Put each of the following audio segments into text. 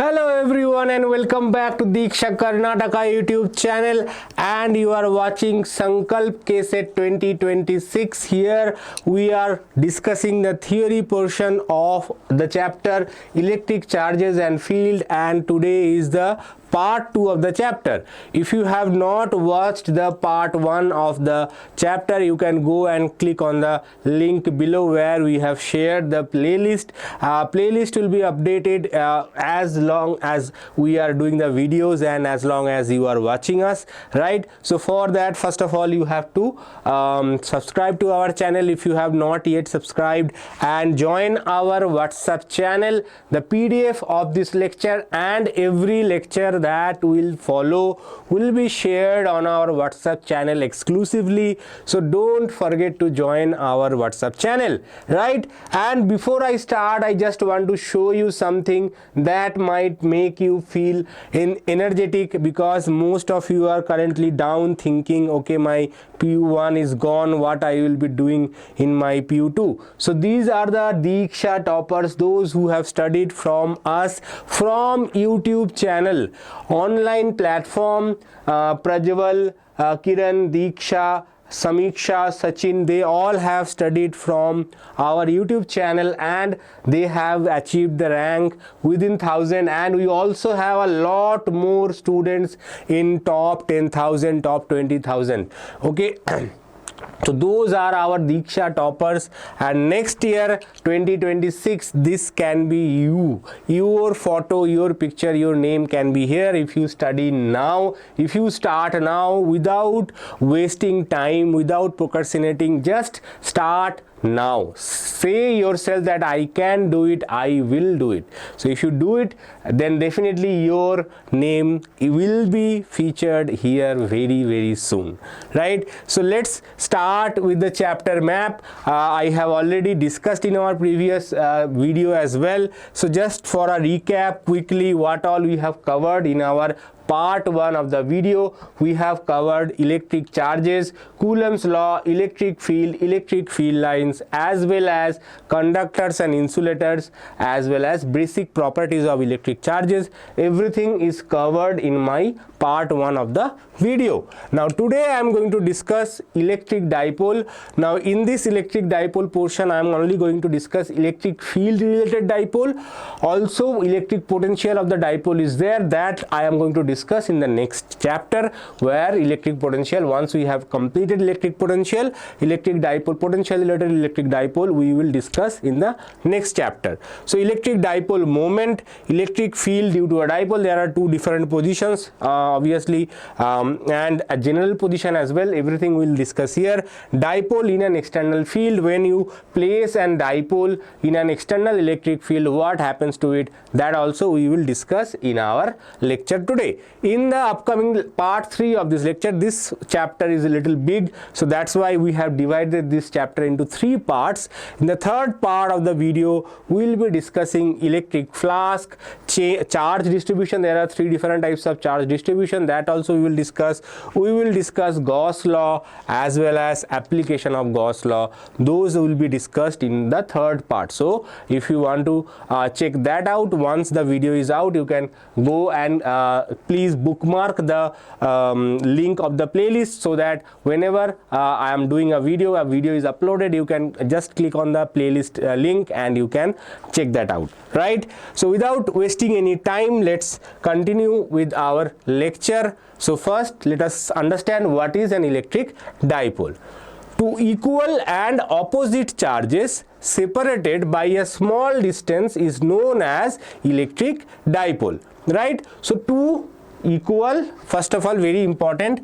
Hello everyone and welcome back to Diksha Karnataka YouTube channel, and you are watching Sankalp KCET 2026. Here we are discussing the theory portion of the chapter electric charges and field, and today is the part 2 of the chapter. If you have not watched the part 1 of the chapter, you can go and click on the link below where we have shared the playlist. Playlist will be updated as long as we are doing the videos and as long as you are watching us, right? So for that, first of all, you have to subscribe to our channel if you have not yet subscribed, and join our WhatsApp channel. The PDF of this lecture and every lecture that will follow will be shared on our WhatsApp channel exclusively, so don't forget to join our WhatsApp channel, right? And before I start, I just want to show you something that might make you feel energetic, because most of you are currently down thinking, okay, my PU1 is gone, what I will be doing in my PU2. So these are the Diksha toppers, those who have studied from us from YouTube channel, online platform. Prajwal, Kiran, Diksha, Samiksha, Sachin, they all have studied from our YouTube channel and they have achieved the rank within 1000, and we also have a lot more students in top 10,000, top 20,000. Okay. So those are our Diksha toppers, and next year 2026 this can be you. Your photo, your picture, your name can be here if you study now, if you start now without wasting time, without procrastinating. Just start now. Say yourself that I can do it, I will do it. So if you do it, then definitely your name will be featured here very soon, right? So let's start with the chapter map. I have already discussed in our previous video as well. So just for a recap quickly, what all we have covered in our part 1 of the video, we have covered electric charges, Coulomb's law, electric field lines, as well as conductors and insulators, as well as basic properties of electric charges. Everything is covered in my part 1 of the video. Now today I am going to discuss electric dipole. Now in this electric dipole portion, I am only going to discuss electric field related dipole. Also electric potential of the dipole is there, that I am going to discuss in the next chapter, where electric potential, once we have completed electric potential, electric dipole, potential related electric dipole, we will discuss in the next chapter. So electric dipole moment, electric field due to a dipole, there are two different positions obviously, and a general position as well. Everything we will discuss here. Dipole in an external field, when you place an dipole in an external electric field, what happens to it, that also we will discuss in our lecture today. In the upcoming part 3 of this lecture, this chapter is a little big, so that's why we have divided this chapter into 3 parts. In the third part of the video, we will be discussing electric flask, charge distribution. There are 3 different types of charge distribution, that also we will discuss. We will discuss Gauss law as well as application of Gauss law. Those will be discussed in the third part. So if you want to check that out once the video is out, you can go and please bookmark the link of the playlist, so that whenever I am doing a video is uploaded, you can just click on the playlist link and you can check that out, right? So without wasting any time, let's continue with our lecture. So first, let us understand what is an electric dipole. Two equal and opposite charges separated by a small distance is known as electric dipole, right? So two equal, first of all, very important,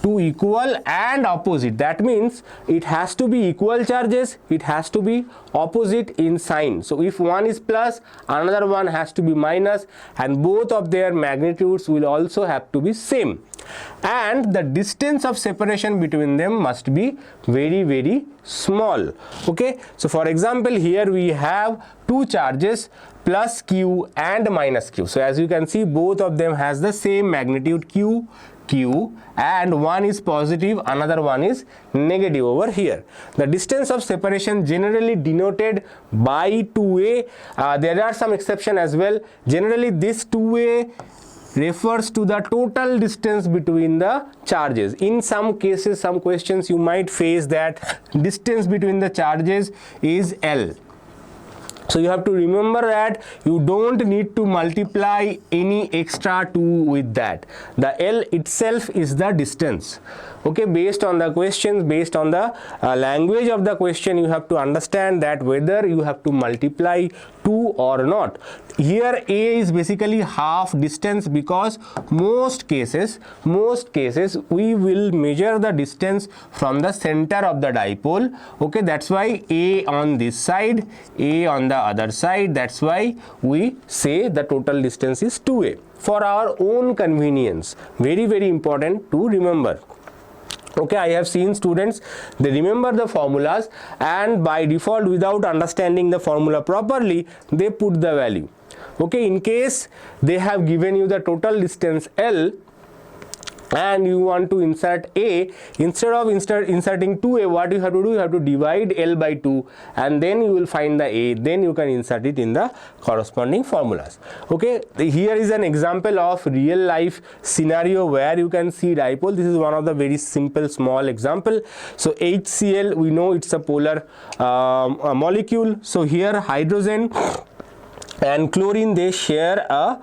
two equal and opposite, that means it has to be equal charges, it has to be opposite in sign. So if one is plus, another one has to be minus, and both of their magnitudes will also have to be same, and the distance of separation between them must be very small. Okay, so for example, here we have two charges, plus q and minus q. So as you can see, both of them has the same magnitude, q q, and one is positive, another one is negative over here. The distance of separation generally denoted by 2a. There are some exception as well. Generally this 2a refers to the total distance between the charges. In some cases, some questions you might face that distance between the charges is L. So you have to remember that you don't need to multiply any extra 2 with that. The L itself is the distance. Okay, based on the questions, based on the language of the question, you have to understand that whether you have to multiply 2 or not. Here A is basically half distance, because most cases we will measure the distance from the center of the dipole. Okay, that's why A on this side, A on the other side. That's why we say the total distance is 2a for our own convenience. Very, very important to remember. Okay, I have seen students, they remember the formulas and by default, without understanding the formula properly, they put the value. Okay, in case they have given you the total distance L and you want to insert A, instead of inserting 2a, what you have to do, you have to divide L by 2 and then you will find the A, then you can insert it in the corresponding formulas. Okay, here is an example of real life scenario where you can see dipole. This is one of the very simple small example. So HCl, we know it's a polar molecule. So here hydrogen and chlorine, they share a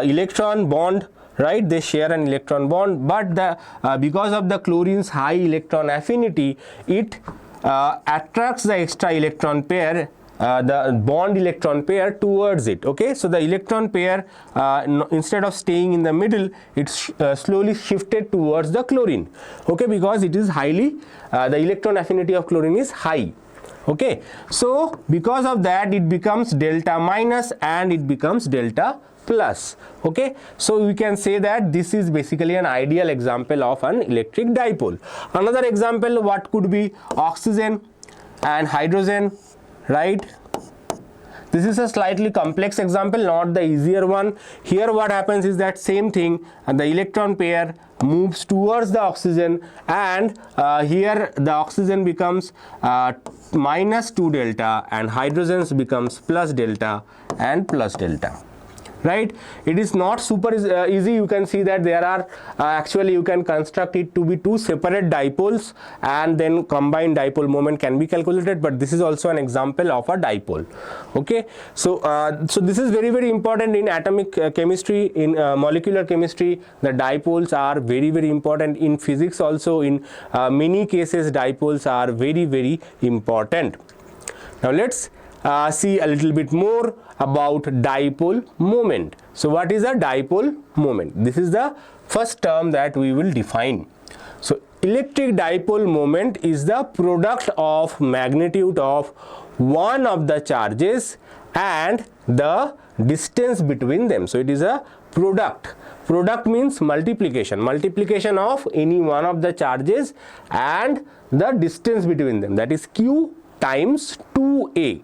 electron bond, right? They share an electron bond, but the because of the chlorine's high electron affinity, it attracts the extra electron pair, the bond electron pair towards it. Okay, so the electron pair instead of staying in the middle, it's slowly shifted towards the chlorine. Okay, because it is highly the electron affinity of chlorine is high. Okay, so because of that, it becomes delta minus and it becomes delta plus. Okay, so we can say that this is basically an ideal example of an electric dipole. Another example, what could be oxygen and hydrogen, right? This is a slightly complex example, not the easier one. Here what happens is that same thing, and the electron pair moves towards the oxygen, and here the oxygen becomes minus 2 delta and hydrogens becomes plus delta and plus delta. Right, it is not super easy. You can see that there are actually you can construct it to be two separate dipoles and then combined dipole moment can be calculated, but this is also an example of a dipole. Okay, so so this is very, very important in atomic chemistry, in molecular chemistry. The dipoles are very, very important in physics also. In many cases dipoles are very, very important. Now let's see a little bit more about dipole moment. So what is a dipole moment? This is the first term that we will define. So electric dipole moment is the product of magnitude of one of the charges and the distance between them. So it is a product. Product means multiplication of any one of the charges and the distance between them, that is q times 2a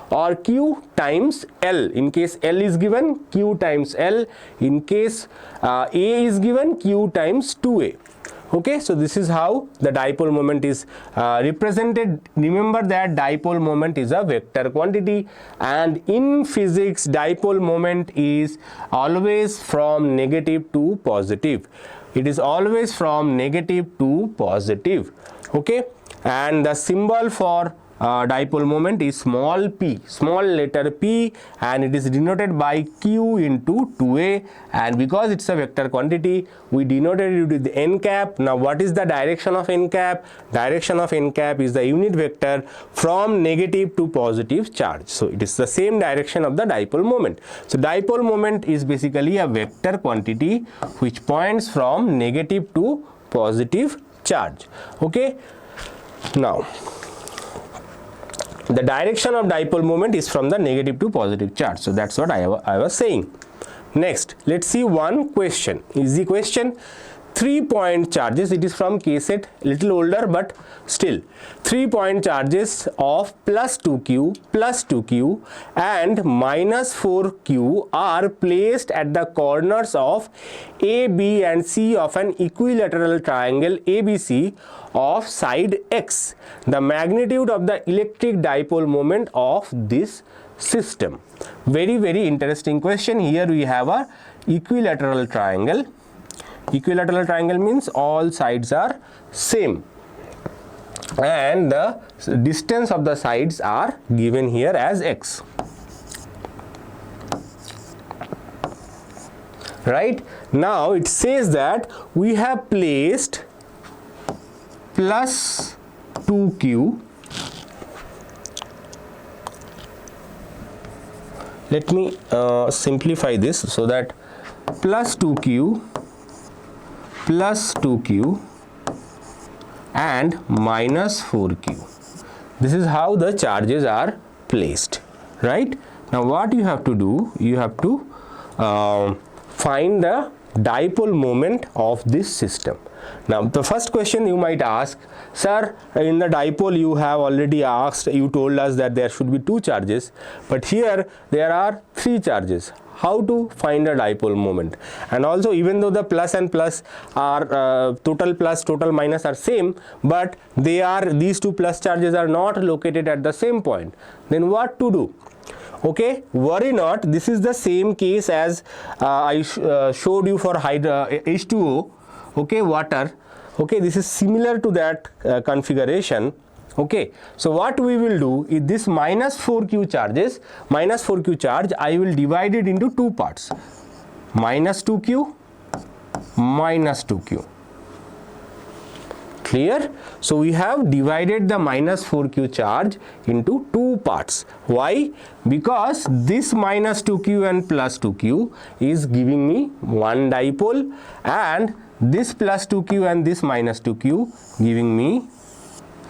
or q times L. In case L is given, q times L. In case A is given, q times 2a. Okay, so this is how the dipole moment is represented. Remember that dipole moment is a vector quantity, and in physics dipole moment is always from negative to positive. It is always from negative to positive. Okay, and the symbol for dipole moment is small p, small letter p, and it is denoted by q into 2a, and because it's a vector quantity we denoted it with n cap. Now what is the direction of n cap? Direction of n cap is the unit vector from negative to positive charge, so it is the same direction of the dipole moment. So dipole moment is basically a vector quantity which points from negative to positive charge. Okay, now the direction of dipole moment is from the negative to positive charge. So that's what I was saying. Next, let's see one question, easy question. 3-point charges. It is from KCET, little older, but still 3-point charges of plus 2q and minus 4q are placed at the corners of A, B and C of an equilateral triangle ABC of side X. The magnitude of the electric dipole moment of this system. Very, very interesting question. Here we have a equilateral triangle. Equilateral triangle means all sides are same and the distance of the sides are given here as x. Right? Now it says that we have placed plus 2q. Let me simplify this so that plus 2q and minus 4q. This is how the charges are placed, right? Now what you have to do, you have to find the dipole moment of this system. Now the first question you might ask, sir, in the dipole you have already asked, you told us that there should be 2 charges, but here there are 3 charges. How to find a dipole moment? And also, even though the plus and plus are total plus total minus are same, but these 2 plus charges are not located at the same point, then what to do? Okay, worry not, this is the same case as I showed you for H2O, okay, water. Okay, this is similar to that configuration. Okay, so what we will do is this minus 4q charge I will divide it into 2 parts, minus 2q, minus 2q. Clear? So we have divided the minus 4q charge into 2 parts. Why? Because this minus 2q and plus 2q is giving me one dipole, and this plus 2q and this minus 2q giving me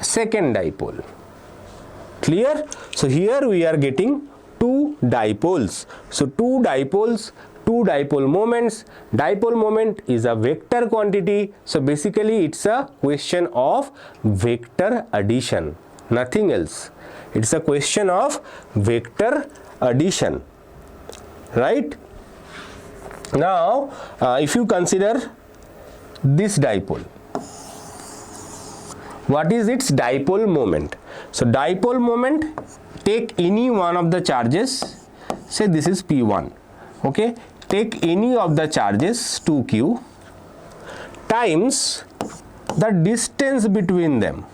second dipole. Clear? So here we are getting 2 dipoles. So 2 dipoles, 2 dipole moments. Dipole moment is a vector quantity. So basically it's a question of vector addition, nothing else. It's a question of vector addition, right? Now if you consider this dipole, what is its dipole moment? So dipole moment, take any one of the charges, say this is P1, okay, take any of the charges 2q times the distance between them.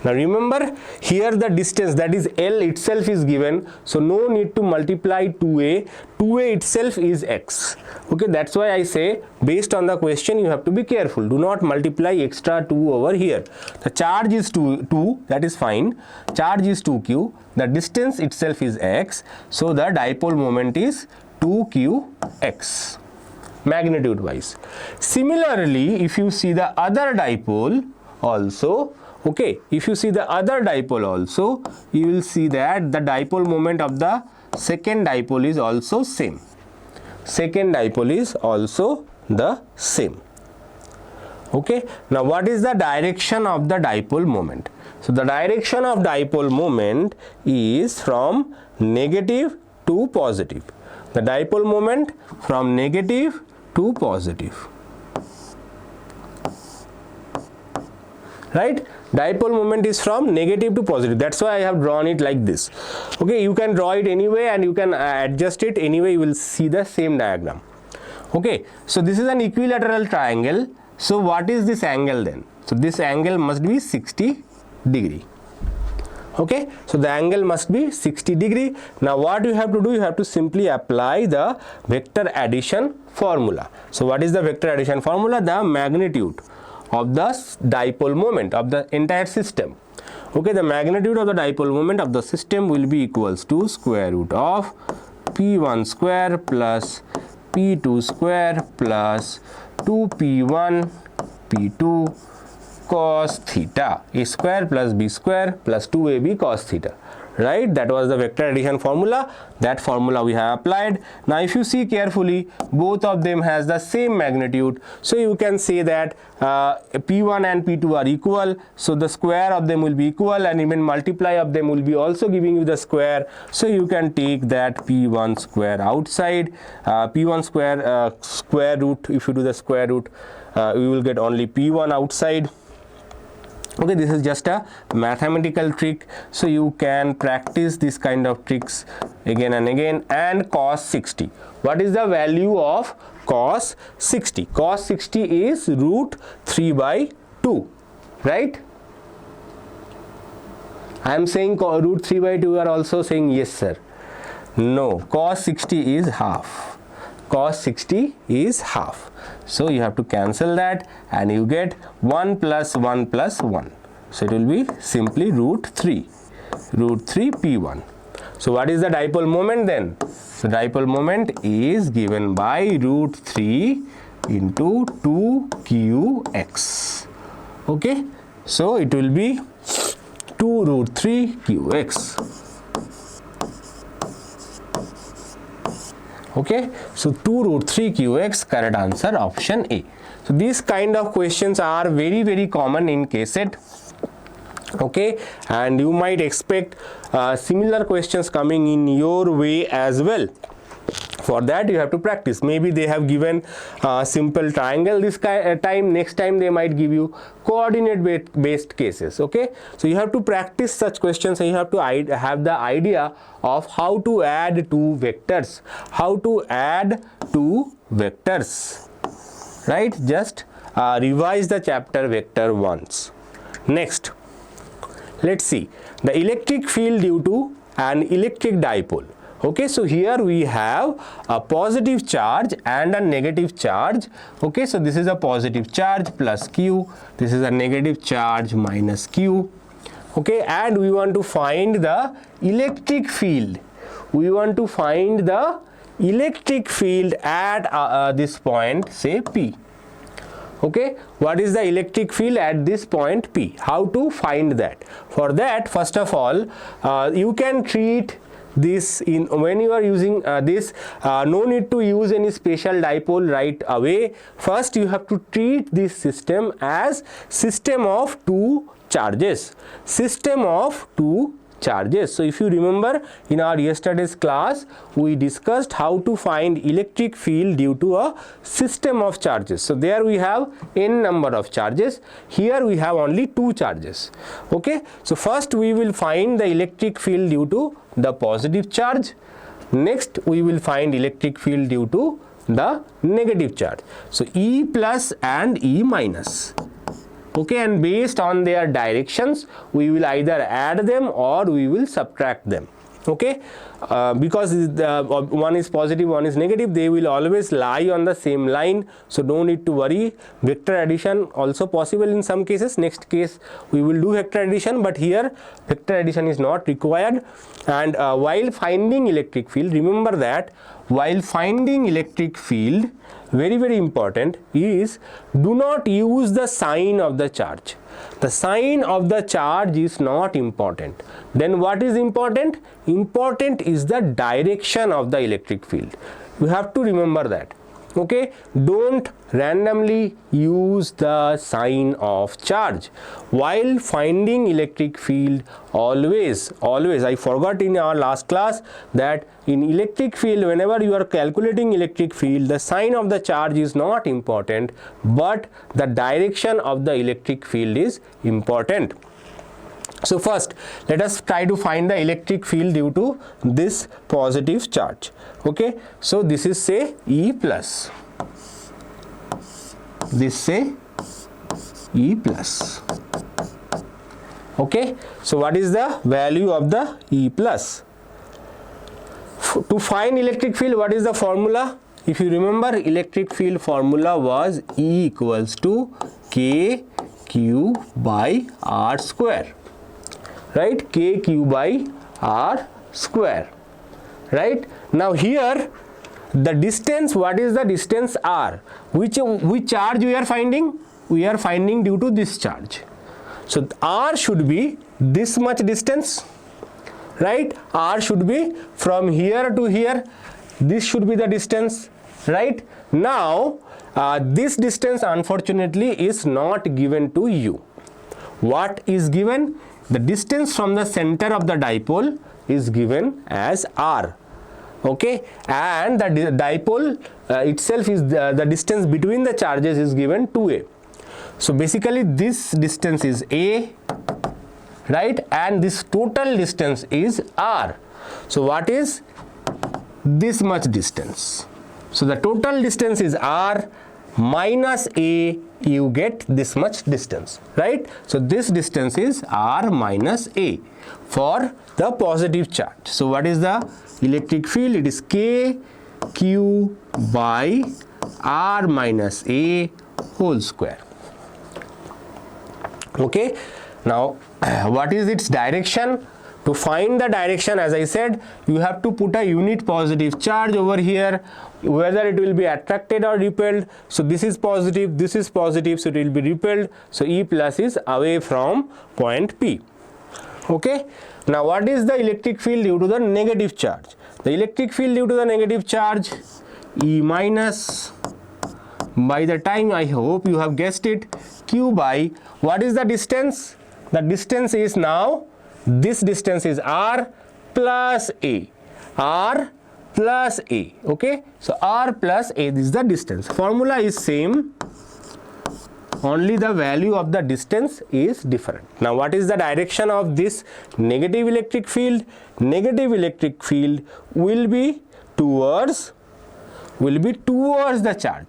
Now remember, here the distance, that is L itself is given, so no need to multiply 2a. 2a itself is x. Okay, that's why I say based on the question you have to be careful. Do not multiply extra 2 over here. The charge is 2, that is fine. Charge is 2q. The distance itself is x. So the dipole moment is 2qx, magnitude wise. Similarly, if you see the other dipole also, okay, if you see the other dipole also, you will see that the dipole moment of the second dipole is also same. Second dipole is also the same. Okay, now what is the direction of the dipole moment? So the direction of dipole moment is from negative to positive. The dipole moment from negative to positive. Right? Dipole moment is from negative to positive. That's why I have drawn it like this. Okay, you can draw it anyway and you can adjust it anyway, you will see the same diagram. Okay, so this is an equilateral triangle. So what is this angle then? So this angle must be 60 degree. Okay, so the angle must be 60 degree. Now what you have to do, you have to simply apply the vector addition formula. So what is the vector addition formula? The magnitude of the dipole moment of the entire system. Okay, the magnitude of the dipole moment of the system will be equals to square root of p1 square plus p2 square plus 2p1 p2 cos theta, a square plus b square plus 2ab cos theta, right? That was the vector addition formula. That formula we have applied. Now if you see carefully, both of them has the same magnitude, so you can say that P1 and P2 are equal, so the square of them will be equal, and even multiply of them will be also giving you the square, so you can take that P1 square outside. P1 square square root, if you do the square root, we will get only P1 outside. Okay, this is just a mathematical trick, so you can practice this kind of tricks again and again. And cos 60, what is the value of cos 60? Cos 60 is root 3 by 2, right? I am saying root 3 by 2, you are also saying yes sir. No, cos 60 is half. Cos 60 is half. So you have to cancel that, and you get 1 plus 1 plus 1. So it will be simply root 3 P1. So what is the dipole moment then? So dipole moment is given by root 3 into 2qx. Okay, so it will be 2 root 3 qx. Okay, so 2 root 3 qx, correct answer option A. So these kind of questions are very common in KCET. Okay, and you might expect similar questions coming in your way as well. For that you have to practice. Maybe they have given simple triangle this time, next time they might give you coordinate based cases. Okay, so you have to practice such questions, and you have to have the idea of how to add two vectors, right? Just revise the chapter vector once. Next, let's see the electric field due to an electric dipole. Okay, so here we have a positive charge and a negative charge. Okay, so this is a positive charge plus Q, this is a negative charge minus Q. Okay, and we want to find the electric field. We want to find the electric field at this point, say P. Okay, what is the electric field at this point P? How to find that? For that, first of all, you can treat this in when you are using this, no need to use any special dipole right away. First you have to treat this system as system of two charges. So if you remember, in our yesterday's class we discussed how to find electric field due to a system of charges. So there we have n number of charges, here we have only two charges. Okay, so first we will find the electric field due to the positive charge, next we will find electric field due to the negative charge. So E plus and E minus. Okay, and based on their directions we will either add them or we will subtract them. Okay, because one is positive, one is negative, they will always lie on the same line, so no need to worry. Vector addition also possible in some cases. Next case we will do vector addition, but here vector addition is not required. And while finding electric field, remember that while finding electric field, very important is, do not use the sign of the charge. The sign of the charge is not important. Then what is important? Important is the direction of the electric field. You have to remember that. Okay, don't randomly use the sign of charge while finding electric field. Always, I forgot in our last class that in electric field, whenever you are calculating electric field, the sign of the charge is not important, but the direction of the electric field is important. So first let us try to find the electric field due to this positive charge. Okay, so this is say E plus, this say E plus. Okay, so what is the value of the E plus? To find electric field, what is the formula? If you remember, electric field formula was E equals to K Q by R square. Right, KQ by R square. Right, now here the distance, what is the distance R? Which charge we are finding? We are finding due to this charge. So R should be this much distance. right? R should be from here to here. This should be the distance, right? Now this distance unfortunately is not given to you. What is given? The distance from the center of the dipole is given as R, okay, and the dipole itself is the distance between the charges is given 2a. So basically this distance is a, right, and this total distance is R. So what is this much distance? So the total distance is R minus a, you get this much distance, right? So this distance is R minus a for the positive charge. So what is the electric field? It is K Q by R minus a whole square. Okay, now what is its direction? To find the direction, as I said, you have to put a unit positive charge over here, whether it will be attracted or repelled. So this is positive, so it will be repelled. So E plus is away from point P. Okay, now what is the electric field due to the negative charge? The electric field due to the negative charge, E minus, by the time I hope you have guessed it, Q by, what is the distance? The distance is now, this distance is R plus A, R plus A, okay? So R plus A, this is the distance. Formula is same, only the value of the distance is different. Now what is the direction of this negative electric field? Negative electric field will be towards the charge,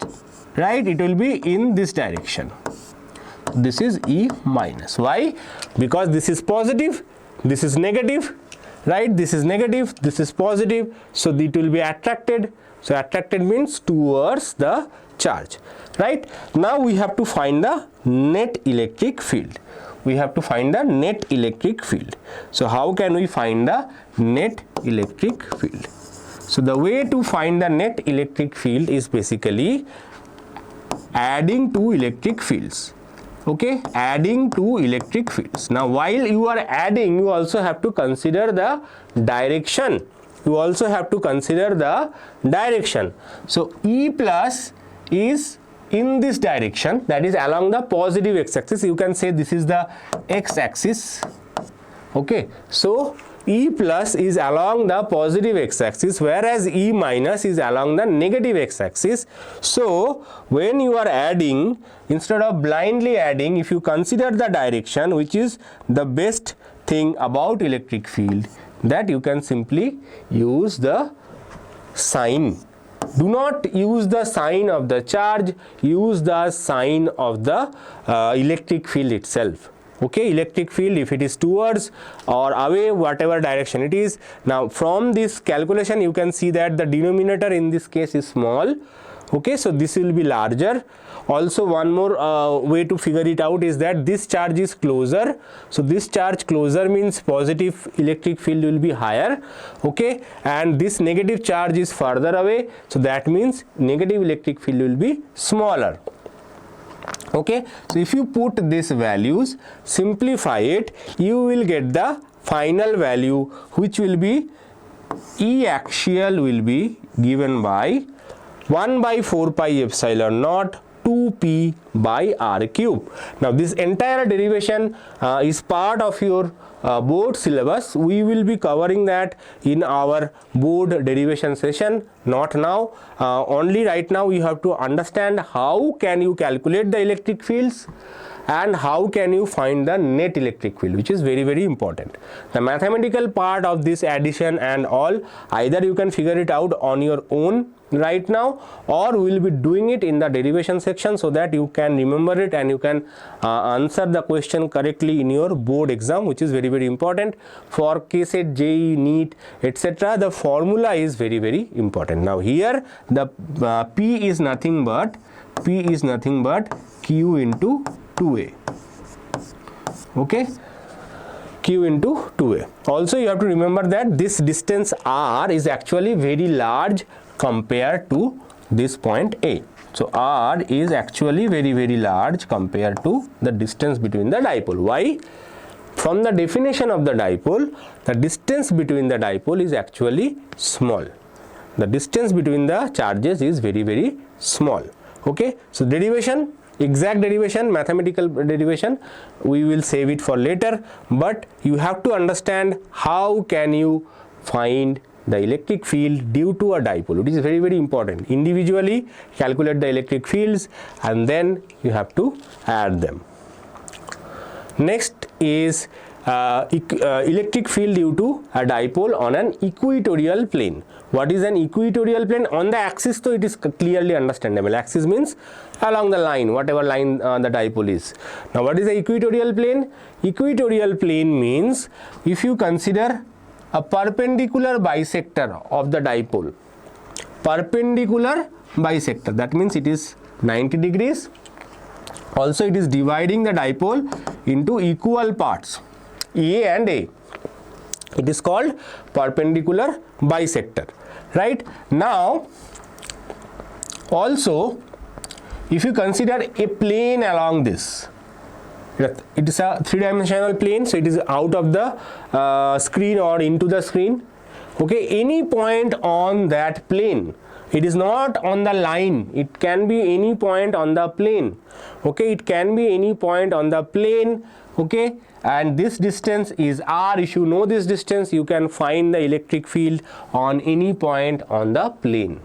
right? It will be in this direction. This is E minus. Why? Because this is positive, this is negative, right? This is negative, this is positive, so it will be attracted. So attracted means towards the charge, right? Now we have to find the net electric field. We have to find the net electric field. So how can we find the net electric field? So the way to find the net electric field is basically adding two electric fields. Okay, adding two electric fields. Now while you are adding, you also have to consider the direction. So E plus is in this direction, that is along the positive x-axis. You can say this is the x-axis. Okay, so E plus is along the positive x-axis, whereas E minus is along the negative x-axis. So when you are adding, instead of blindly adding, if you consider the direction, which is the best thing about electric field, that you can simply use the sign. Do not use the sign of the charge, use the sign of the electric field itself. Okay, electric field, if it is towards or away, whatever direction it is. Now from this calculation you can see that the denominator in this case is small. Okay, so this will be larger. Also one more way to figure it out is that this charge is closer. So this charge closer means positive electric field will be higher. Okay, and this negative charge is further away. So that means negative electric field will be smaller. Okay, so if you put these values, simplify it, you will get the final value, which will be E axial will be given by 1 by 4 pi epsilon naught 2p by r cube. Now this entire derivation is part of your board syllabus. We will be covering that in our board derivation session, not now. Only right now you have to understand how can you calculate the electric fields and how can you find the net electric field, which is very, very important. The mathematical part of this addition and all, either you can figure it out on your own right now, or we will be doing it in the derivation section so that you can remember it and you can answer the question correctly in your board exam, which is very, very important for KCET, JEE, NEET, etc. The formula is very, very important. Now here the P is nothing but Q into 2a. Okay, Q into 2a. Also you have to remember that this distance R is actually very large compared to this point A. So R is actually very, very large compared to the distance between the dipole. Why? from the definition of the dipole, the distance between the dipole is actually small. The distance between the charges is very, very small. Okay, so derivation, exact derivation, mathematical derivation, we will save it for later, but you have to understand how can you find the electric field due to a dipole. It is very, very important. Individually calculate the electric fields and then you have to add them. Next is electric field due to a dipole on an equatorial plane. What is an equatorial plane? On the axis, so it is clearly understandable. Axis means along the line, whatever line the dipole is. Now what is the equatorial plane? Equatorial plane means if you consider a perpendicular bisector of the dipole, perpendicular bisector, that means it is 90 degrees. Also it is dividing the dipole into equal parts, A and A. It is called perpendicular bisector, right? Now also if you consider a plane along this, it is a three-dimensional plane, so it is out of the screen or into the screen. Okay, any point on that plane, it is not on the line, it can be any point on the plane. Okay, it can be any point on the plane. Okay, and this distance is r. If you know this distance, you can find the electric field on any point on the plane.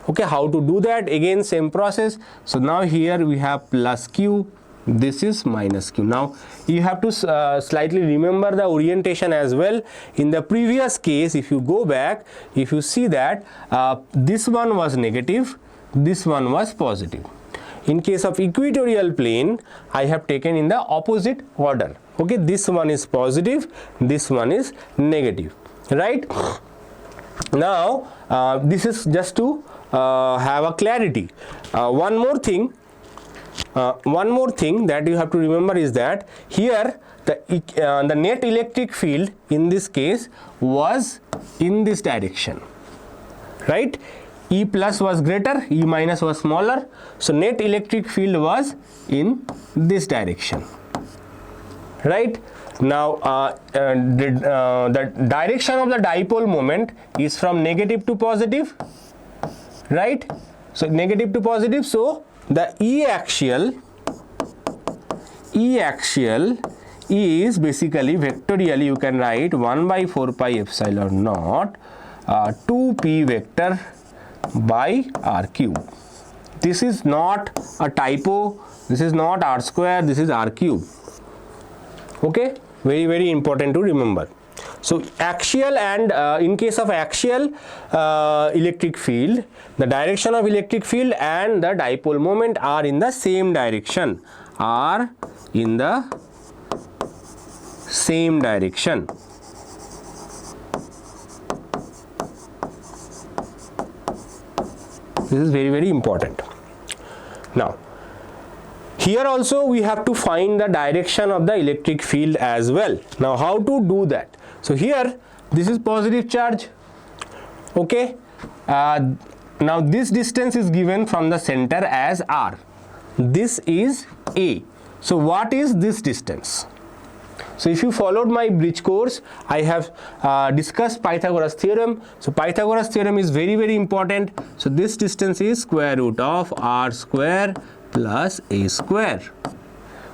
Okay, how to do that? Again same process. So now here we have plus q, this is minus q. Now you have to slightly remember the orientation as well. In the previous case, if you go back, if you see that this one was negative, this one was positive. In case of equatorial plane, I have taken in the opposite order. Okay, this one is positive, this one is negative, right? Now this is just to have a clarity. One more thing that you have to remember is that here the net electric field in this case was in this direction, right? E plus was greater, E minus was smaller, so net electric field was in this direction, right? Now the direction of the dipole moment is from negative to positive, right? So negative to positive, so the E axial is basically vectorially you can write 1 by 4 pi epsilon naught 2p vector by r cube. This is not a typo, this is not r square, this is r cube. Okay, very, very important to remember. So axial, and in case of axial electric field, the direction of electric field and the dipole moment are in the same direction, This is very, very important. Now here also we have to find the direction of the electric field as well. Now how to do that? So here this is positive charge. Okay, now this distance is given from the center as r. This is a. So what is this distance? So if you followed my bridge course, I have discussed Pythagoras theorem. So Pythagoras theorem is very, very important. So this distance is square root of r square plus a square.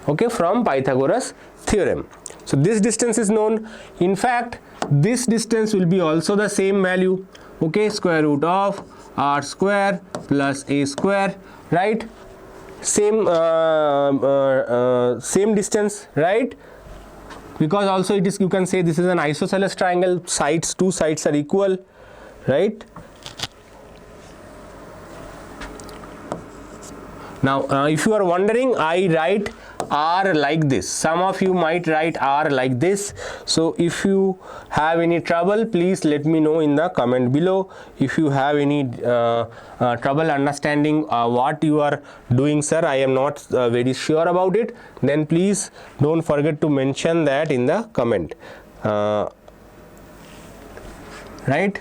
Okay, from Pythagoras theorem. So this distance is known. In fact, this distance will be also the same value. Okay, square root of r square plus a square, right? Same distance, right? Because also it is, you can say this is an isosceles triangle, sides, two sides are equal, right? Now if you are wondering, I write r like this. Some of you might write r like this. So if you have any trouble, please let me know in the comment below. If you have any trouble understanding what you are doing, sir, I am not very sure about it, then please don't forget to mention that in the comment, right?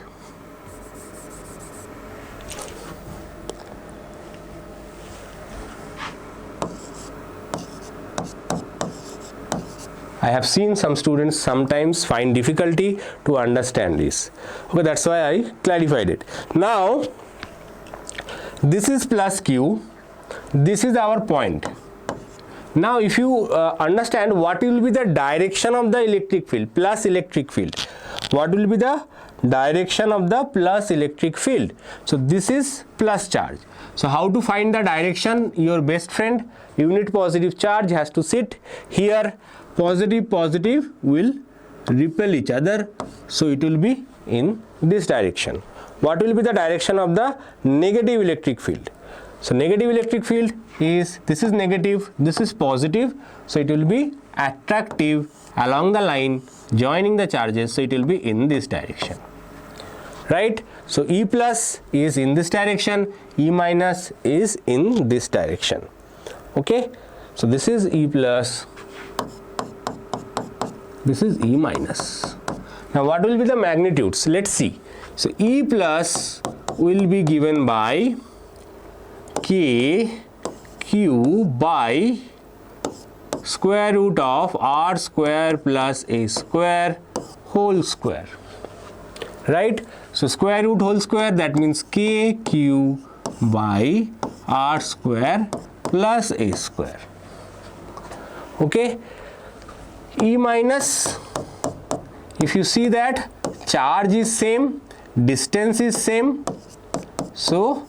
I have seen some students sometimes find difficulty to understand this. Okay, that's why I clarified it. Now this is plus q, this is our point. Now if you understand what will be the direction of the electric field, plus electric field, what will be the direction of the plus electric field? So this is plus charge. So how to find the direction? Your best friend unit positive charge has to sit here. Positive will repel each other, so it will be in this direction. What will be the direction of the negative electric field? So negative electric field is, this is negative, this is positive, so it will be attractive along the line joining the charges, so it will be in this direction, right? So E plus is in this direction, E minus is in this direction. Okay, so this is E plus, this is E minus. Now what will be the magnitudes? Let's see. So E plus will be given by K Q by square root of R square plus A square whole square, right? So square root whole square, that means K Q by R square plus A square. Okay, E minus, if you see that charge is same, distance is same, so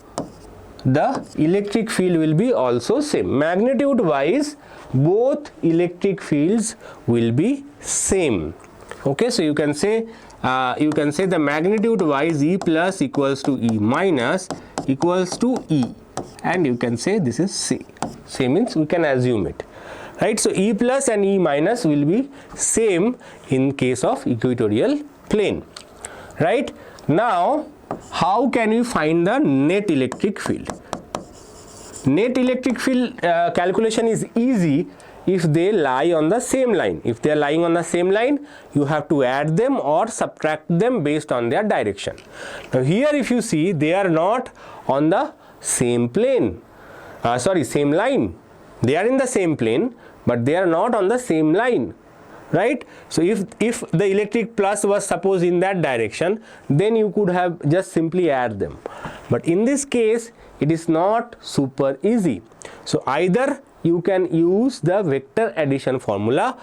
the electric field will be also same. Magnitude wise both electric fields will be same. Okay, so you can say the magnitude wise E plus equals to E minus equals to E, and you can say this is same. Same means we can assume it, right? So E plus and E minus will be same in case of equatorial plane, right? Now how can we find the net electric field? Net electric field calculation is easy if they lie on the same line. If they are lying on the same line, you have to add them or subtract them based on their direction. Now here if you see, they are not on the same plane, same line. They are in the same plane, but they are not on the same line, right? So if the electric plus was suppose in that direction, then you could have just simply add them, but in this case it is not super easy. So either you can use the vector addition formula.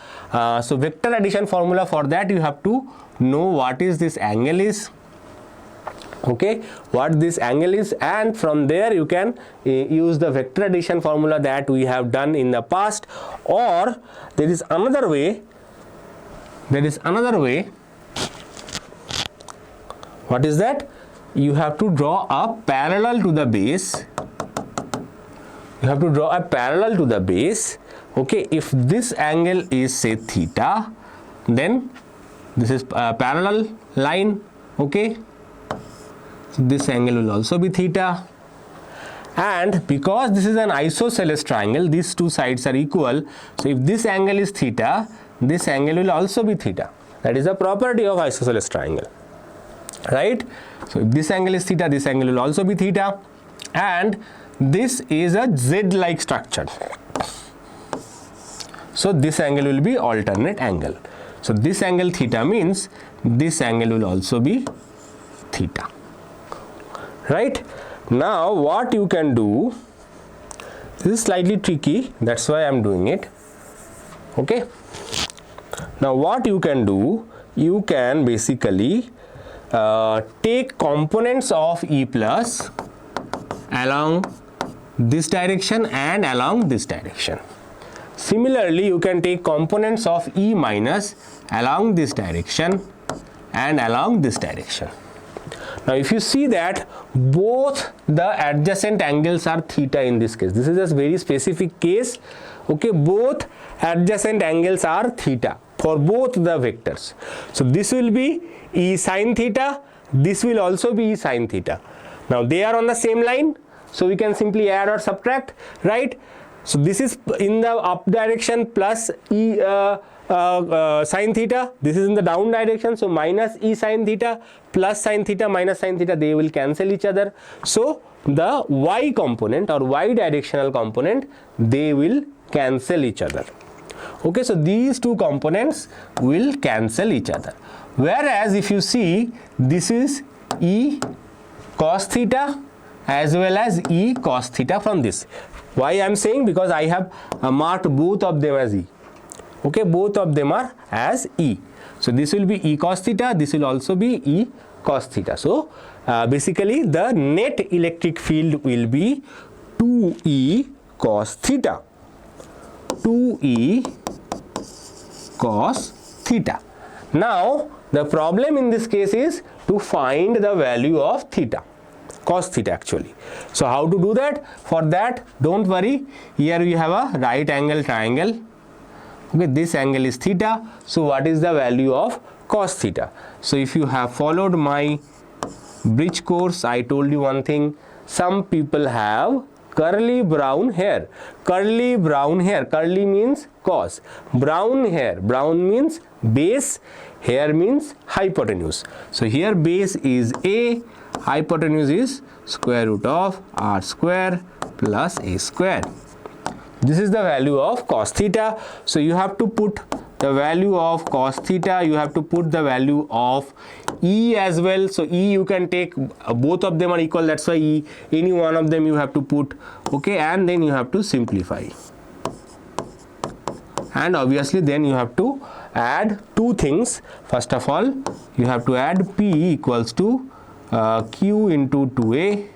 So vector addition formula, for that you have to know what is this angle is, okay, what this angle is, and from there you can use the vector addition formula that we have done in the past. Or there is another way. What is that? You have to draw a parallel to the base. Okay, if this angle is say theta, then this is a parallel line. Okay, so this angle will also be theta, and because this is an isosceles triangle, these two sides are equal, so if this angle is theta, this angle will also be theta. That is a property of isosceles triangle, right? So if this angle is theta, this angle will also be theta, and this is a Z-like structure, so this angle will be alternate angle. So this angle theta means this angle will also be theta, right? Now what you can do, this is slightly tricky, that's why I am doing it. Okay, now what you can do, you can basically take components of E plus along this direction and along this direction. Similarly, you can take components of E minus along this direction and along this direction. Now if you see that both the adjacent angles are theta in this case, this is a very specific case. Okay, both adjacent angles are theta for both the vectors. So this will be E sin theta, this will also be E sin theta. Now they are on the same line, so we can simply add or subtract, right? So this is in the up direction plus E sin theta, this is in the down direction, so minus E sin theta plus sin theta minus sin theta, they will cancel each other. So the y component or y directional component, they will cancel each other. Okay, so these two components will cancel each other. Whereas if you see, this is E cos theta as well as E cos theta from this. Why I am saying? Because I have marked both of them as E. Okay, both of them are as E. So this will be E cos theta, this will also be E cos theta. So basically the net electric field will be 2E cos theta. 2E cos theta. Now the problem in this case is to find the value of theta, cos theta actually. So how to do that? For that, don't worry, here we have a right angle triangle. Okay, this angle is theta. So what is the value of cos theta? So if you have followed my bridge course, I told you one thing. Some people have curly brown hair. Curly brown hair. Curly means cos. Brown hair. Brown means base. Hair means hypotenuse. So here base is A. Hypotenuse is square root of r square plus a square. This is the value of cos theta. So you have to put the value of cos theta, you have to put the value of E as well. So E you can take, both of them are equal, that's why E, any one of them you have to put, okay, and then you have to simplify. And obviously then you have to add two things. First of all, you have to add P equals to Q into 2A,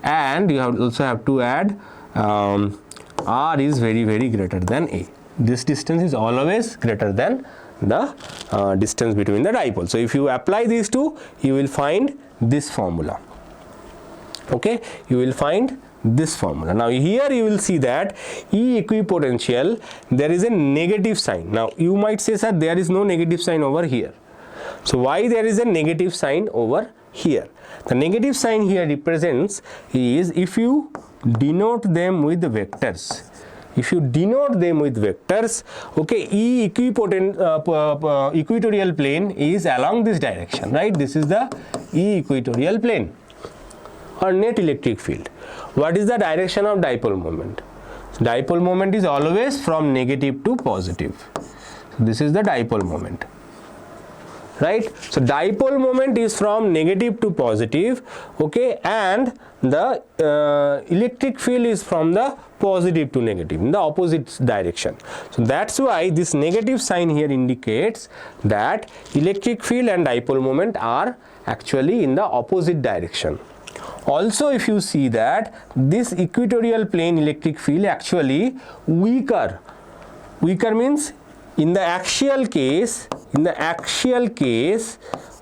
and you also have to add R is very greater than A. This distance is always greater than the distance between the dipole. So if you apply these two, you will find this formula. Okay, you will find this formula. Now here you will see that E equipotential, there is a negative sign. Now you might say, sir, there is no negative sign over here. So why there is a negative sign over here? The negative sign here represents is if you denote them with vectors. If you denote them with vectors, okay, E equatorial plane is along this direction, right? This is the E equatorial plane or net electric field. What is the direction of dipole moment? So dipole moment is always from negative to positive. So this is the dipole moment, right? So dipole moment is from negative to positive, okay, and the electric field is from the positive to negative, in the opposite direction. So that's why this negative sign here indicates that electric field and dipole moment are actually in the opposite direction. Also, if you see that this equatorial plane electric field actually weaker means in the axial case,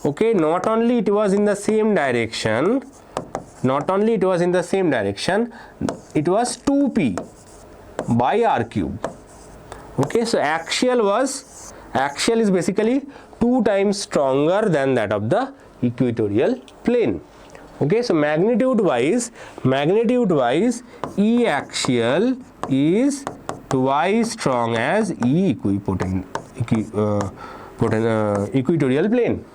okay, not only it was in the same direction, it was 2p by r cube. Okay, so axial is basically 2 times stronger than that of the equatorial plane. Okay, so magnitude wise E axial is twice strong as E equatorial plane.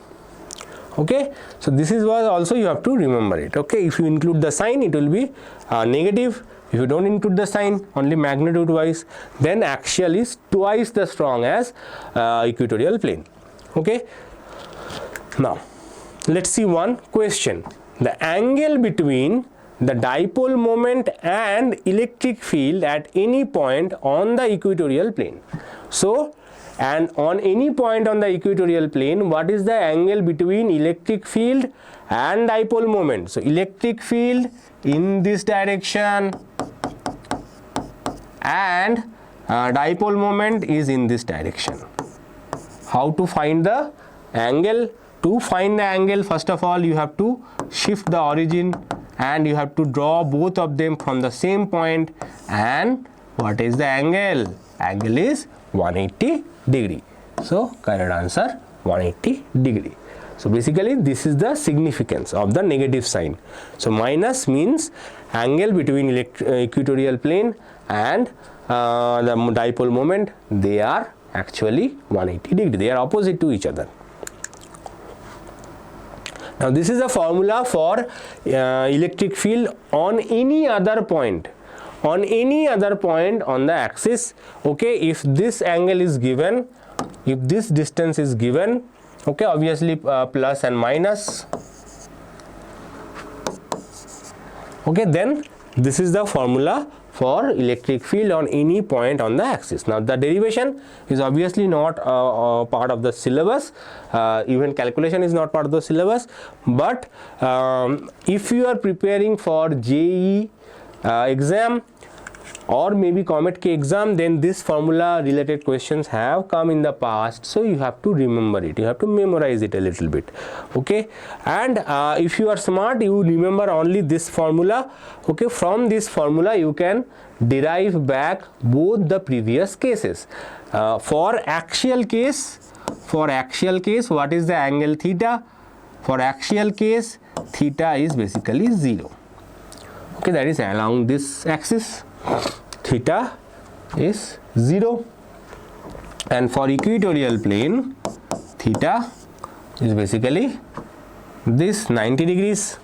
Okay, so this is what also you have to remember it. Okay, if you include the sign, it will be negative. If you don't include the sign, only magnitude wise, then axial is twice the strong as equatorial plane. Okay, now let's see one question. The angle between the dipole moment and electric field at any point on the equatorial plane. So, and on any point on the equatorial plane, what is the angle between electric field and dipole moment? So electric field in this direction and dipole moment is in this direction. How to find the angle? To find the angle, first of all, you have to shift the origin and you have to draw both of them from the same point. And what is the angle? Angle is 180 degree. So correct answer 180 degree. So basically this is the significance of the negative sign. So minus means angle between equatorial plane and the dipole moment, they are actually 180 degree. They are opposite to each other. Now this is a formula for electric field on any other point on any other point on the axis. Okay, if this angle is given, if this distance is given, okay, obviously plus and minus, okay, then this is the formula for electric field on any point on the axis. Now the derivation is obviously not part of the syllabus, even calculation is not part of the syllabus, but if you are preparing for JEE exam or maybe Comet K exam, then this formula related questions have come in the past, so you have to remember it, you have to memorize it a little bit. Okay, and if you are smart, you remember only this formula. Okay, from this formula you can derive back both the previous cases. For axial case, what is the angle theta? For axial case, theta is basically 0. Okay, that is along this axis, theta is 0, and for equatorial plane, theta is basically this 90 degrees.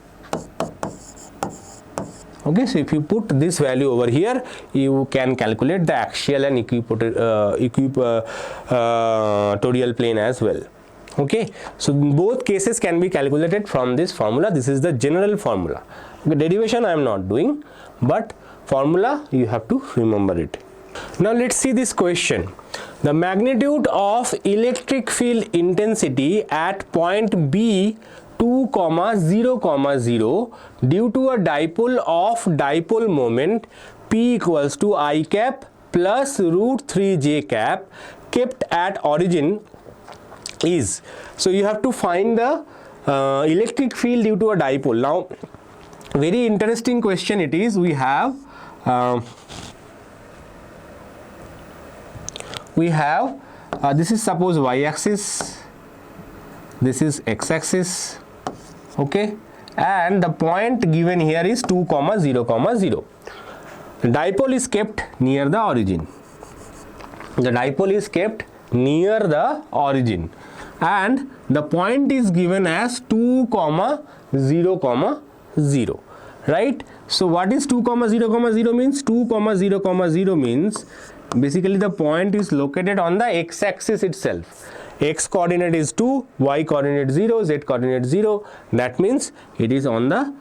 Okay, so if you put this value over here, you can calculate the axial and equatorial plane as well. Okay, so both cases can be calculated from this formula. This is the general formula. Okay, derivation I am not doing, but formula you have to remember it. Now let's see this question. The magnitude of electric field intensity at point B 2, 0, 0 due to a dipole of dipole moment P equals to I cap plus root 3 j cap kept at origin is. So you have to find the electric field due to a dipole. Now very interesting question it is. We have this is suppose y-axis, this is x-axis, okay, and the point given here is 2, 0, 0. The dipole is kept near the origin. The dipole is kept near the origin, and the point is given as 2, 0, 0. Right? So what is 2, 0, 0 means? 2, 0, 0 means basically the point is located on the x-axis itself. X coordinate is 2, y coordinate 0, z coordinate 0. That means it is on the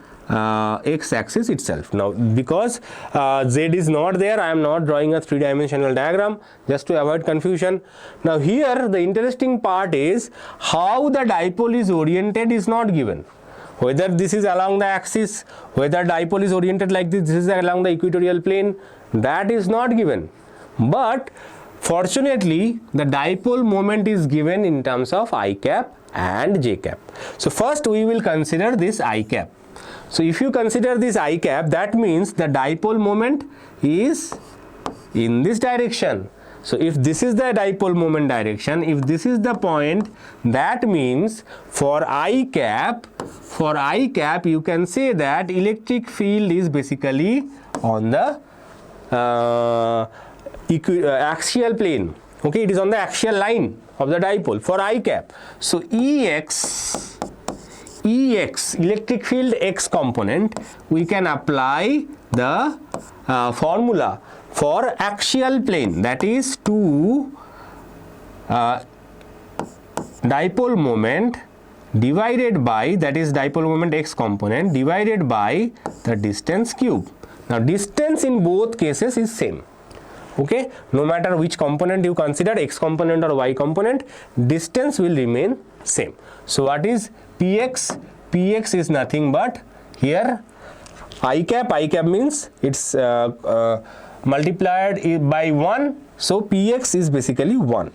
x-axis itself. Now because z is not there, I am not drawing a three-dimensional diagram just to avoid confusion. Now here the interesting part is how the dipole is oriented is not given. Whether this is along the axis, whether dipole is oriented like this is along the equatorial plane, that is not given. But fortunately, the dipole moment is given in terms of I cap and j cap. So first we will consider this I cap. So if you consider this I cap, that means the dipole moment is in this direction. So if this is the dipole moment direction, if this is the point, that means for I cap you can say that electric field is basically on the axial plane. Okay, it is on the axial line of the dipole for I cap. So Ex electric field x component, we can apply the formula for axial plane, that is 2 dipole moment divided by, that is dipole moment x component divided by the distance cube. Now distance in both cases is same. Okay, no matter which component you consider, x component or y component, distance will remain same. So what is Px? Px is nothing but here I cap means it's multiplied by 1, so Px is basically 1,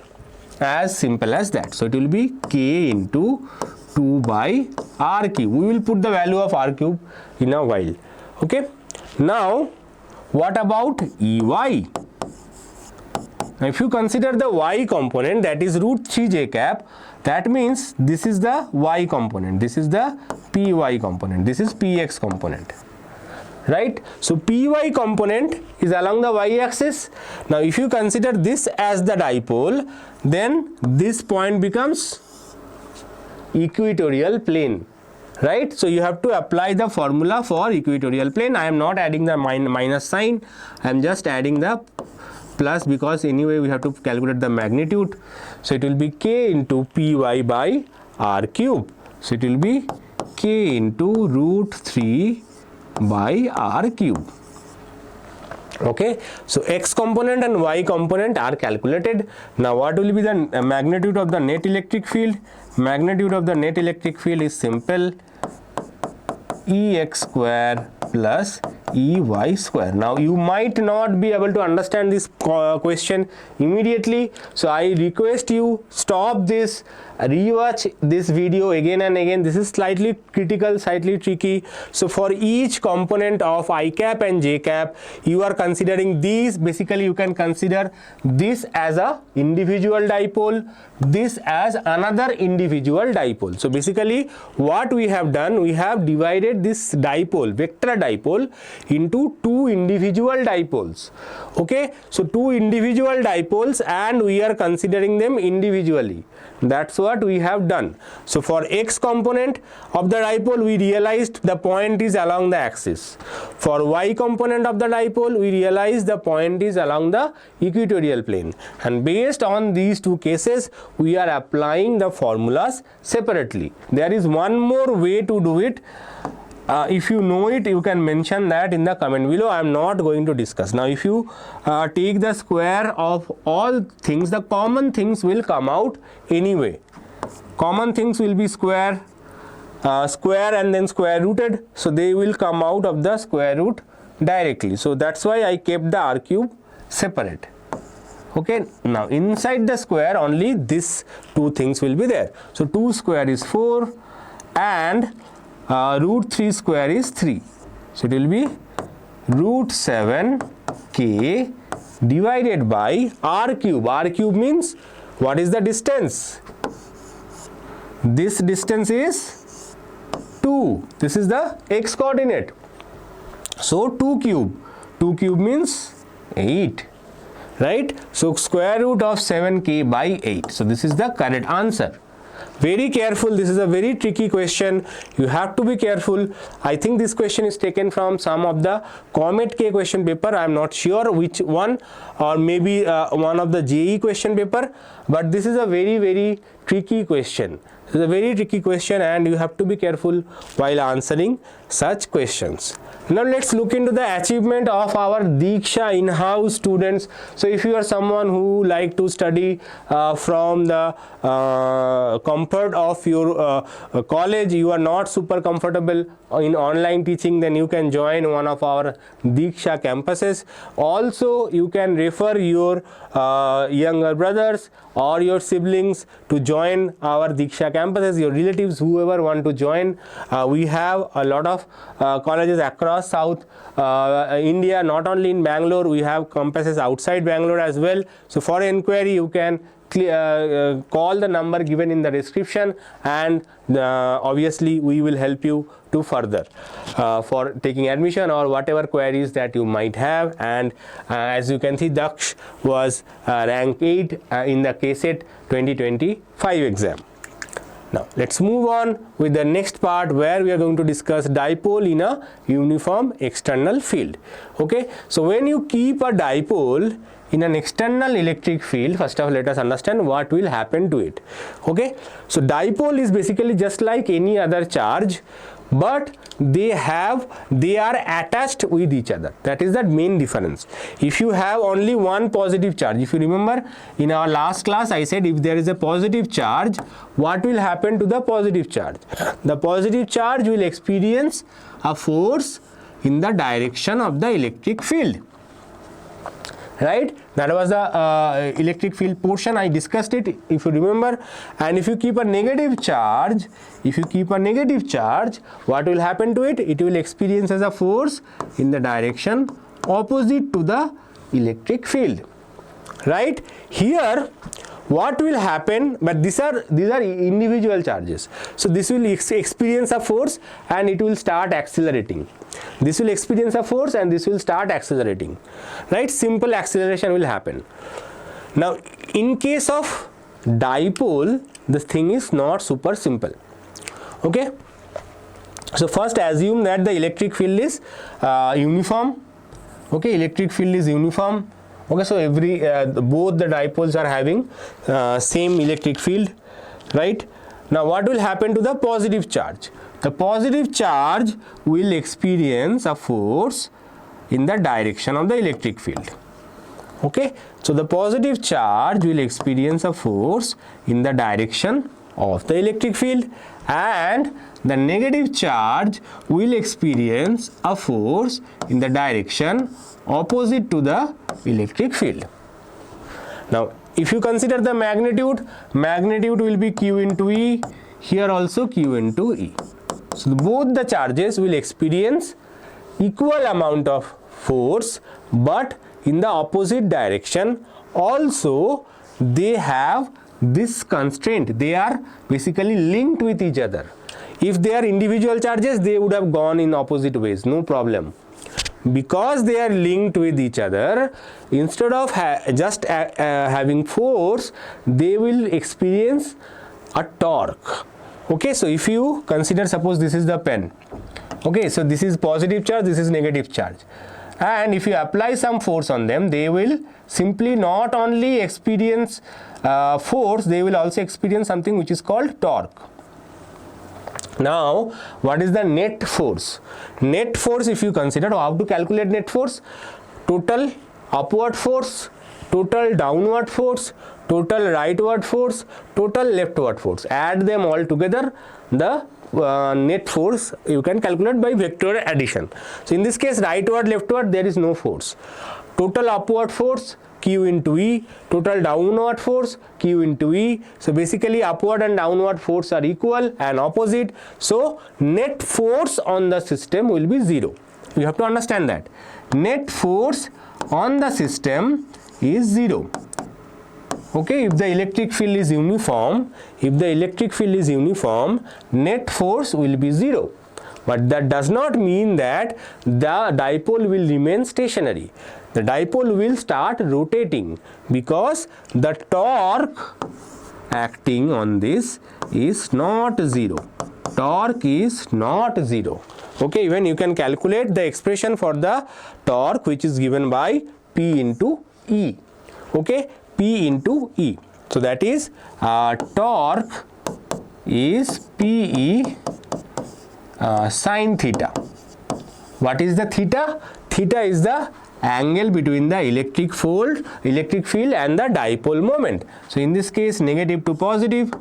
as simple as that. So it will be k into 2 by r cube. We will put the value of r cube in a while. Okay, now what about Ey? Now if you consider the y component, that is root 3 j cap, that means this is the y component, this is the py component, this is px component, right? So py component is along the y-axis. Now if you consider this as the dipole, then this point becomes equatorial plane. right? So you have to apply the formula for equatorial plane. I am not adding the minus sign, I am just adding the plus, because anyway we have to calculate the magnitude. So it will be k into py by r cube. So it will be k into root 3 by r cube. Okay, so x component and y component are calculated. Now what will be the magnitude of the net electric field? Magnitude of the net electric field is simple, Ex square plus Ey square. Now you might not be able to understand this question immediately, so I request you stop this, rewatch this video again and again. This is slightly critical, slightly tricky. So for each component of I cap and j cap, you are considering these. Basically you can consider this as a individual dipole, this as another individual dipole. So basically what we have done, we have divided this dipole, vector dipole, into two individual dipoles. Okay, so two individual dipoles and we are considering them individually. That's what we have done. So for x component of the dipole, we realized the point is along the axis. For y component of the dipole, we realized the point is along the equatorial plane. And based on these two cases, we are applying the formulas separately. There is one more way to do it. If you know it, you can mention that in the comment below. I am not going to discuss. Now if you take the square of all things, the common things will come out anyway. Common things will be square, square and then square rooted. So they will come out of the square root directly. So that's why I kept the r cube separate. Okay, now inside the square only these two things will be there. So 2 square is 4 and root 3 square is 3. So it will be root 7k divided by r cube. R cube means what is the distance? This distance is 2. This is the x coordinate. So 2 cube. 2 cube means 8. Right? So square root of 7k by 8. So this is the correct answer. Very careful, this is a very tricky question. You have to be careful. I think this question is taken from some of the Comet K question paper. I am not sure which one, or maybe one of the JE question paper, but this is a very tricky question. This is a very tricky question and you have to be careful while answering such questions. Now let's look into the achievement of our Diksha in-house students. So if you are someone who like to study from the comfort of your college, you are not super comfortable in online teaching, then you can join one of our Diksha campuses. Also you can refer your younger brothers or your siblings to join our Diksha campuses, your relatives, whoever want to join. We have a lot of colleges across South India, not only in Bangalore, we have campuses outside Bangalore as well. So for inquiry you can call the number given in the description, and obviously we will help you to further for taking admission or whatever queries that you might have. And as you can see, Daksh was rank 8 in the KCET 2025 exam. Now let's move on with the next part, where we are going to discuss dipole in a uniform external field. Okay, so when you keep a dipole in an external electric field, first of all let us understand what will happen to it. Okay, so dipole is basically just like any other charge, but they are attached with each other. That is the main difference. If you have only one positive charge, if you remember in our last class I said if there is a positive charge, what will happen to the positive charge? The positive charge will experience a force in the direction of the electric field. Right, that was the electric field portion. I discussed it, if you remember. And if you keep a negative charge, what will happen to it? It will experience as a force in the direction opposite to the electric field. Right, here what will happen, but these are individual charges, so this will experience a force and it will start accelerating. This will experience a force and this will start accelerating. Right, simple acceleration will happen. Now in case of dipole, this thing is not super simple. Okay, So first assume that the electric field is uniform. Okay, electric field is uniform. Okay, so both the dipoles are having same electric field, right? Now what will happen to the positive charge? The positive charge will experience a force in the direction of the electric field. Okay, so the positive charge will experience a force in the direction of the electric field, and the negative charge will experience a force in the direction opposite to the electric field. Now if you consider the magnitude will be Q into E, here also Q into E. So both the charges will experience equal amount of force, but in the opposite direction. Also they have this constraint, they are basically linked with each other. If they are individual charges, they would have gone in opposite ways, no problem. Because they are linked with each other, instead of just having force, they will experience a torque. Okay, so if you consider, suppose this is the pen. Okay, so this is positive charge, this is negative charge, and if you apply some force on them, they will simply not only experience force, they will also experience something which is called torque. Now what is the net force? Net force, if you consider, how to calculate net force? Total upward force, total downward force, total rightward force, total leftward force. Add them all together, the net force you can calculate by vector addition. So in this case, rightward, leftward, there is no force. Total upward force Q into E, total downward force Q into E. So basically upward and downward force are equal and opposite. So net force on the system will be 0. You have to understand that. Net force on the system is 0. Okay, if the electric field is uniform, net force will be 0. But that does not mean that the dipole will remain stationary. The dipole will start rotating because the torque acting on this is not 0. Torque is not 0. Okay, even you can calculate the expression for the torque, which is given by P into E. Okay, P into E. So that is torque is PE sine theta. What is the theta? Theta is the angle between the electric field and the dipole moment. So in this case, negative to positive,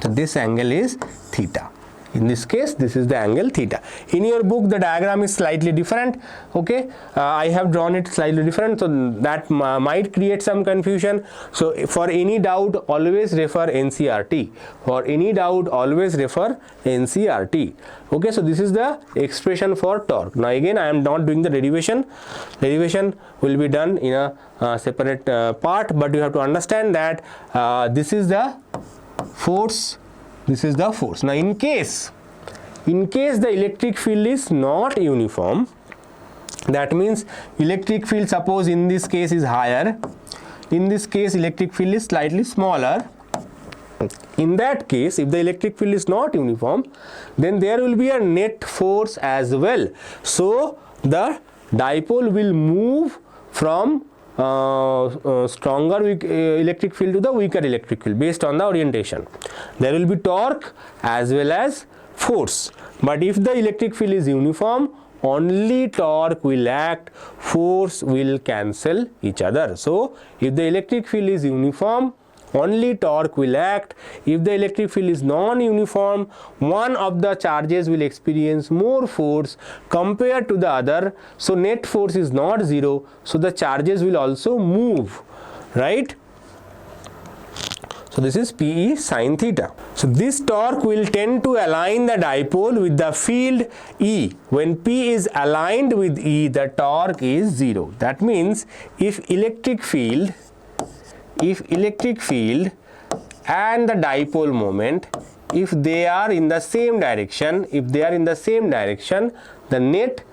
so this angle is theta. In this case, this is the angle theta. In your book, the diagram is slightly different. Okay, I have drawn it slightly different, so that might create some confusion. So for any doubt, always refer NCERT. For any doubt, always refer NCERT. Okay, so this is the expression for torque. Now again, I am not doing the derivation. Derivation will be done in a separate part, but you have to understand that this is the force. This is the force. Now in case the electric field is not uniform, that means electric field, suppose in this case, is higher, in this case electric field is slightly smaller. In that case, if the electric field is not uniform, then there will be a net force as well. So the dipole will move from stronger electric field to the weaker electric field based on the orientation. There will be torque as well as force. But if the electric field is uniform, only torque will act, force will cancel each other. So if the electric field is uniform, only torque will act. If the electric field is non-uniform, one of the charges will experience more force compared to the other. So net force is not 0. So the charges will also move, right? So this is PE sine theta. So this torque will tend to align the dipole with the field E. When P is aligned with E, the torque is 0. That means if electric field and the dipole moment, if they are in the same direction, the net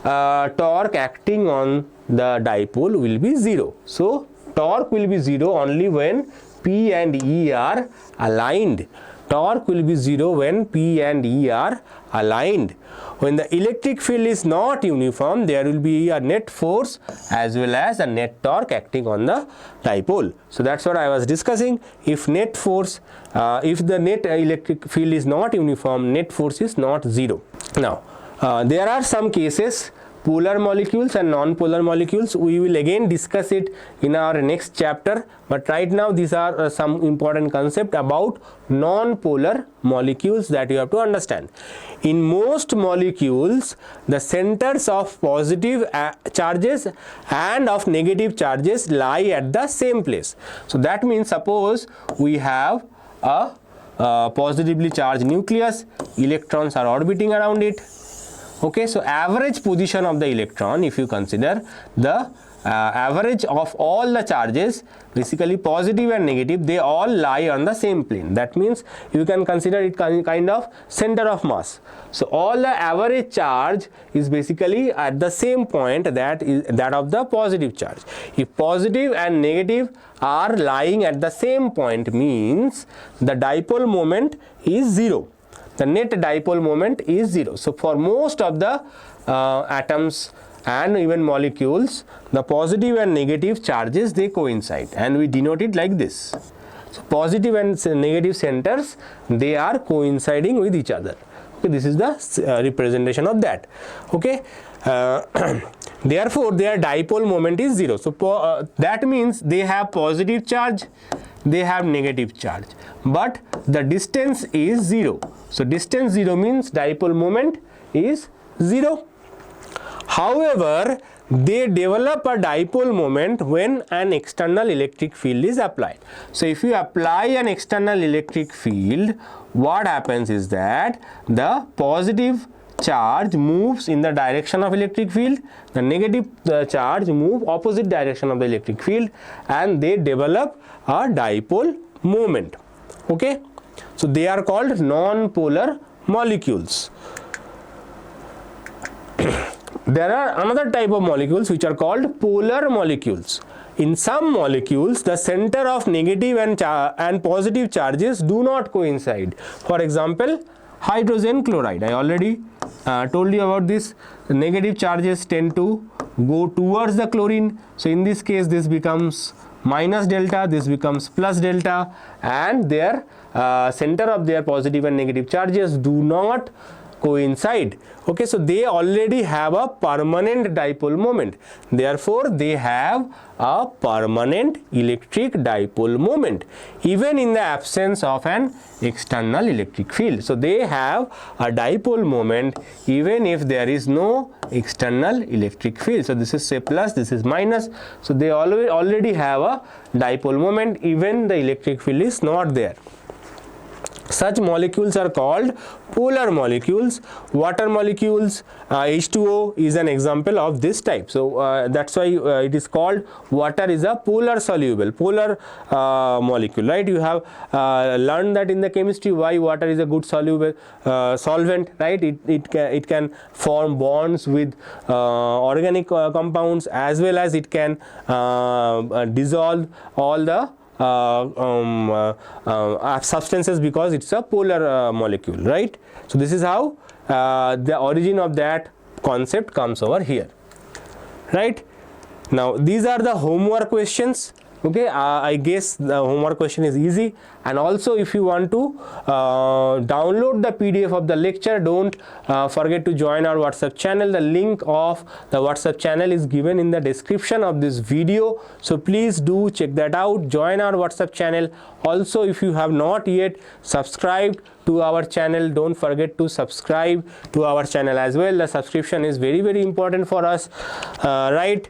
torque acting on the dipole will be 0. So torque will be 0 only when P and E are aligned. torque will be 0 when P and E are aligned. When the electric field is not uniform, there will be a net force as well as a net torque acting on the dipole. So that's what I was discussing. If net force, if the net electric field is not uniform, net force is not 0. Now, there are some cases, polar molecules and non-polar molecules. We will again discuss it in our next chapter, but right now these are some important concepts about non-polar molecules that you have to understand. In most molecules, the centers of positive charges and of negative charges lie at the same place. So that means, suppose we have a positively charged nucleus, electrons are orbiting around it. Okay, so average position of the electron, if you consider the average of all the charges, basically positive and negative, they all lie on the same plane. That means you can consider it kind of center of mass. So all the average charge is basically at the same point, that is that of the positive charge. If positive and negative are lying at the same point, means the dipole moment is 0. The net dipole moment is 0. So for most of the atoms and even molecules, the positive and negative charges, they coincide, and we denote it like this. So positive and negative centers, they are coinciding with each other. Okay, this is the representation of that. Okay, therefore their dipole moment is 0. So that means they have positive charge, they have negative charge, but the distance is 0. So distance 0 means dipole moment is 0. However, they develop a dipole moment when an external electric field is applied. So if you apply an external electric field, what happens is that the positive charge moves in the direction of electric field, the negative charge move opposite direction of the electric field, and they develop a dipole moment. Okay, so they are called non-polar molecules. There are another type of molecules which are called polar molecules. In some molecules, the center of negative and positive charges do not coincide. For example, hydrogen chloride. I already told you about this. The negative charges tend to go towards the chlorine. So in this case, this becomes minus delta, this becomes plus delta, and their center of their positive and negative charges do not coincide. Okay, so they already have a permanent dipole moment, therefore they have a permanent electric dipole moment even in the absence of an external electric field. So they have a dipole moment even if there is no external electric field. So this is say plus, this is minus, so they already have a dipole moment even the electric field is not there. Such molecules are called polar molecules. Water molecules, H2O is an example of this type. So that's why it is called, water is a polar soluble, polar molecule, right? You have learned that in the chemistry why water is a good soluble solvent, right? It can form bonds with organic compounds, as well as it can dissolve all the substances because it's a polar molecule, right? So this is how the origin of that concept comes over here, right? Now these are the homework questions. Okay, I guess the homework question is easy, and also if you want to download the PDF of the lecture, don't forget to join our WhatsApp channel. The link of the WhatsApp channel is given in the description of this video, so please do check that out. Join our WhatsApp channel. Also, if you have not yet subscribed to our channel, don't forget to subscribe to our channel as well. The subscription is very, very important for us, right?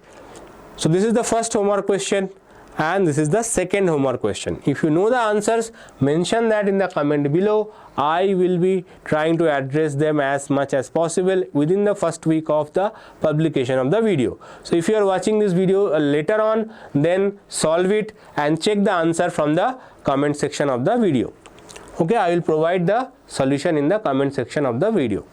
So this is the first homework question, and this is the second homework question. If you know the answers, mention that in the comment below. I will be trying to address them as much as possible within the first week of the publication of the video. So if you are watching this video later on, then solve it and check the answer from the comment section of the video. Okay, I will provide the solution in the comment section of the video,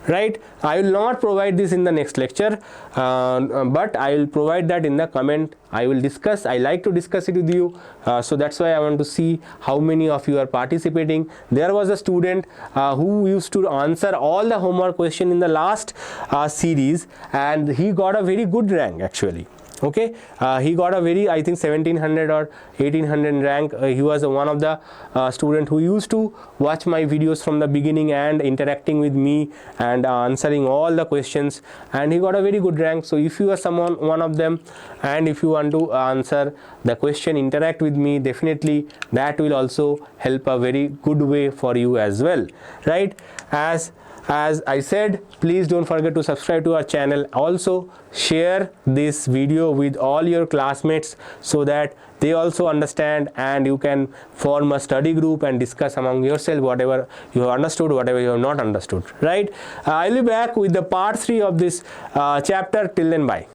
right? I will not provide this in the next lecture, but I will provide that in the comment. I will discuss, I like to discuss it with you, so that's why I want to see how many of you are participating. There was a student who used to answer all the homework question in the last series, and he got a very good rank actually. Okay, he got a very, I think 1700 or 1800 rank. He was one of the student who used to watch my videos from the beginning and interacting with me and answering all the questions, and he got a very good rank. So if you are one of them, and if you want to answer the question, interact with me, definitely that will also help a very good way for you as well, right? As I said, please don't forget to subscribe to our channel. Also share this video with all your classmates so that they also understand, and you can form a study group and discuss among yourself whatever you have understood, whatever you have not understood, right? I'll be back with the part 3 of this chapter. Till then, bye.